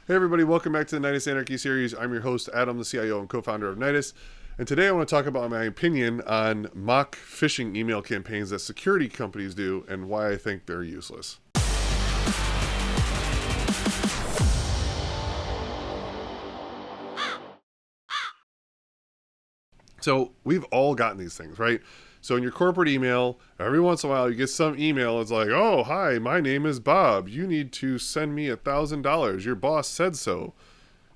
Hey everybody, welcome back to the Nidus Anarchy series. I'm your host, Adam, the CIO and co-founder of Nidus. And today I want to talk about my opinion on mock phishing email campaigns that security companies do and why I think they're useless. So we've all gotten these things, right? So in your corporate email, every once in a while you get some email. It's like, oh, hi, my name is Bob. You need to send me $1,000. Your boss said so.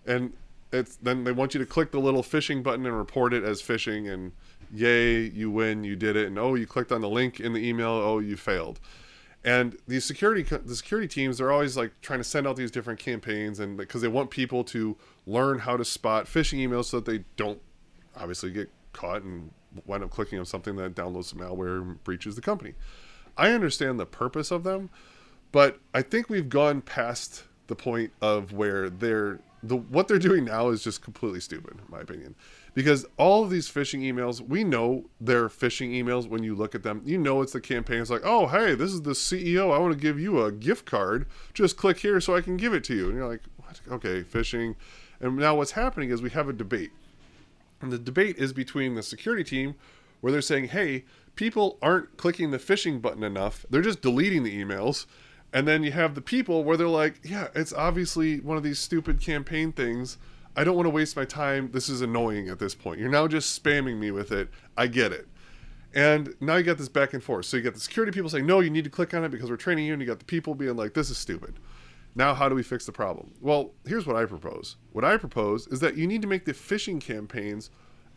And then they want you to click the little phishing button and report it as phishing, and yay, you win, you did it. And oh, you clicked on the link in the email, oh, you failed. And the security teams, they're always like trying to send out these different campaigns, and because they want people to learn how to spot phishing emails so that they don't obviously get caught and wind up clicking on something that downloads malware and breaches the company. I understand the purpose of them, but I think we've gone past the point of where what they're doing now is just completely stupid, in my opinion. Because all of these phishing emails, we know they're phishing emails when you look at them. You know it's the campaign. It's like, oh, hey, this is the CEO. I want to give you a gift card. Just click here so I can give it to you. And you're like, what? Okay, phishing. And now what's happening is we have a debate. And the debate is between the security team, where they're saying, hey, people aren't clicking the phishing button enough. They're just deleting the emails. And then you have the people where they're like, yeah, it's obviously one of these stupid campaign things. I don't want to waste my time. This is annoying at this point. You're now just spamming me with it. I get it. And now you got this back and forth. So you got the security people saying, no, you need to click on it because we're training you. And you got the people being like, this is stupid. Now, how do we fix the problem? Well, here's what I propose. What I propose is that you need to make the phishing campaigns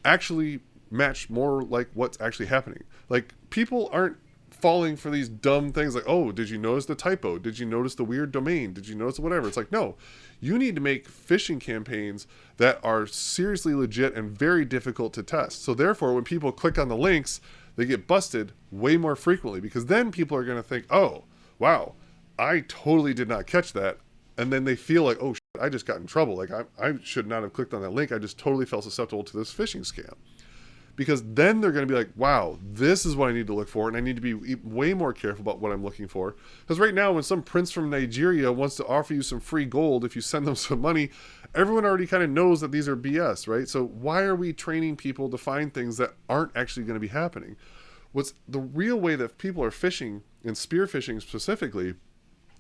actually match more like what's actually happening. Like, people aren't falling for these dumb things like, oh, did you notice the typo? Did you notice the weird domain? Did you notice whatever? It's like, no, you need to make phishing campaigns that are seriously legit and very difficult to test. So therefore, when people click on the links, they get busted way more frequently, because then people are going to think, oh, wow, I totally did not catch that. And then they feel like, oh, shit, I just got in trouble. Like, I should not have clicked on that link. I just totally felt susceptible to this phishing scam. Because then they're going to be like, wow, this is what I need to look for, and I need to be way more careful about what I'm looking for. Because right now, when some prince from Nigeria wants to offer you some free gold if you send them some money, everyone already kind of knows that these are BS, right? So why are we training people to find things that aren't actually going to be happening? What's the real way that people are phishing, and spear phishing specifically,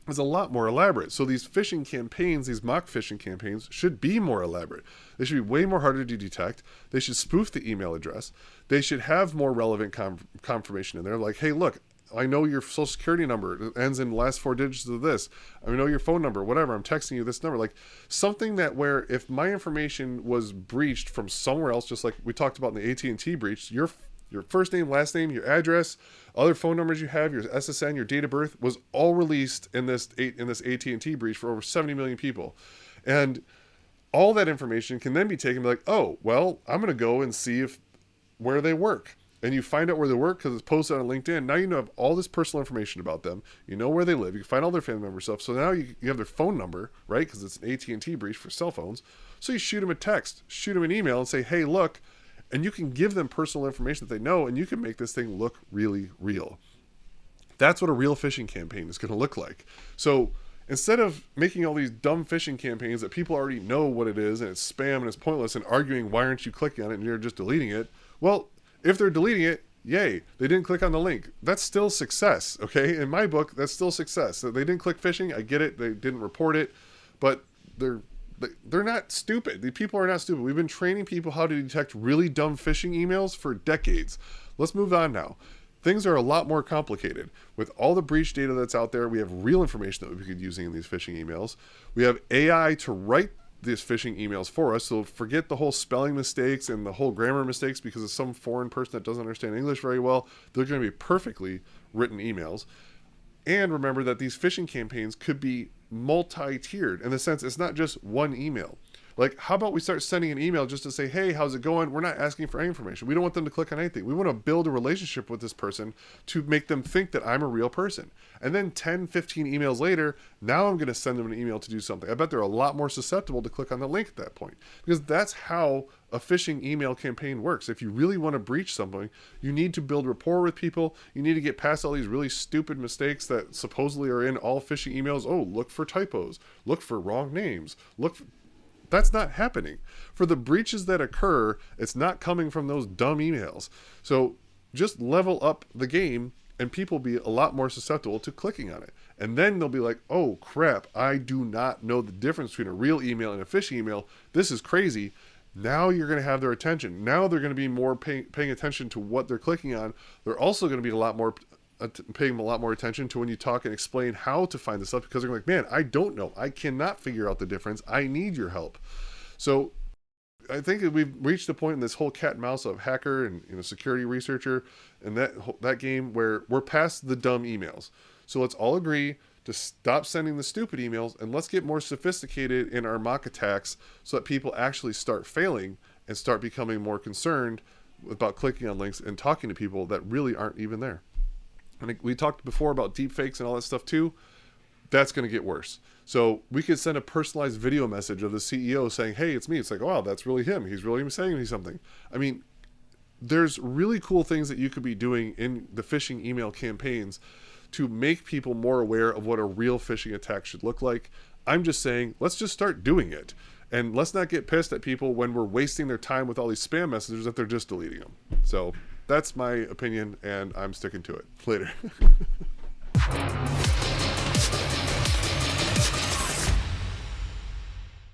is a lot more elaborate. So these phishing campaigns, these mock phishing campaigns, should be more elaborate. They should be way more harder to detect. They should spoof the email address. They should have more relevant confirmation in there. Like, hey, look, I know your social security number. It ends in the last 4 digits of this. I know your phone number, whatever. I'm texting you this number. Like, something that where if my information was breached from somewhere else, just like we talked about in the AT&T breach, your first name, last name, your address, other phone numbers you have, your SSN, your date of birth was all released in this AT&T breach for over 70 million people. And all that information can then be taken and be like, oh, well, I'm going to go and see where they work. And you find out where they work because it's posted on LinkedIn. Now you have all this personal information about them. You know where they live. You can find all their family member stuff. So now you have their phone number, right? Because it's an AT&T breach for cell phones. So you shoot them a text, shoot them an email and say, hey, look, and you can give them personal information that they know, and you can make this thing look really real. That's what a real phishing campaign is going to look like. So instead of making all these dumb phishing campaigns that people already know what it is and it's spam and it's pointless and arguing why aren't you clicking on it and you're just deleting it, well, if they're deleting it, yay, they didn't click on the link. That's still success, okay? In my book, that's still success. So they didn't click phishing, I get it, they didn't report it, but they're not stupid. The people are not stupid. We've been training people how to detect really dumb phishing emails for decades. Let's move on now. Things are a lot more complicated. With all the breach data that's out there, we have real information that we could be using in these phishing emails. We have AI to write these phishing emails for us. So forget the whole spelling mistakes and the whole grammar mistakes because of some foreign person that doesn't understand English very well. They're going to be perfectly written emails. And remember that these phishing campaigns could be multi-tiered in the sense it's not just one email. Like, how about we start sending an email just to say, hey, how's it going? We're not asking for any information. We don't want them to click on anything. We want to build a relationship with this person to make them think that I'm a real person. And then 10, 15 emails later, now I'm going to send them an email to do something. I bet they're a lot more susceptible to click on the link at that point, because that's how a phishing email campaign works. If you really want to breach something, you need to build rapport with people. You need to get past all these really stupid mistakes that supposedly are in all phishing emails. Oh, look for typos, look for wrong names, that's not happening. For the breaches that occur, it's not coming from those dumb emails. So just level up the game, and people be a lot more susceptible to clicking on it. And then they'll be like, oh crap, I do not know the difference between a real email and a phishing email. This is crazy. Now you're going to have their attention. Now they're going to be more paying attention to what they're clicking on. They're also going to be paying a lot more attention to when you talk and explain how to find this stuff, because they're like, man, I don't know. I cannot figure out the difference. I need your help. So I think we've reached a point in this whole cat and mouse of hacker and security researcher and that game where we're past the dumb emails. So let's all agree to stop sending the stupid emails, and let's get more sophisticated in our mock attacks so that people actually start failing and start becoming more concerned about clicking on links and talking to people that really aren't even there. And we talked before about deep fakes and all that stuff too. That's going to get worse. So we could send a personalized video message of the CEO saying, hey, it's me. It's like, wow, that's really him. He's really saying me something. I mean, there's really cool things that you could be doing in the phishing email campaigns to make people more aware of what a real phishing attack should look like. I'm just saying, let's just start doing it. And let's not get pissed at people when we're wasting their time with all these spam messages that they're just deleting them. So that's my opinion, and I'm sticking to it. Later.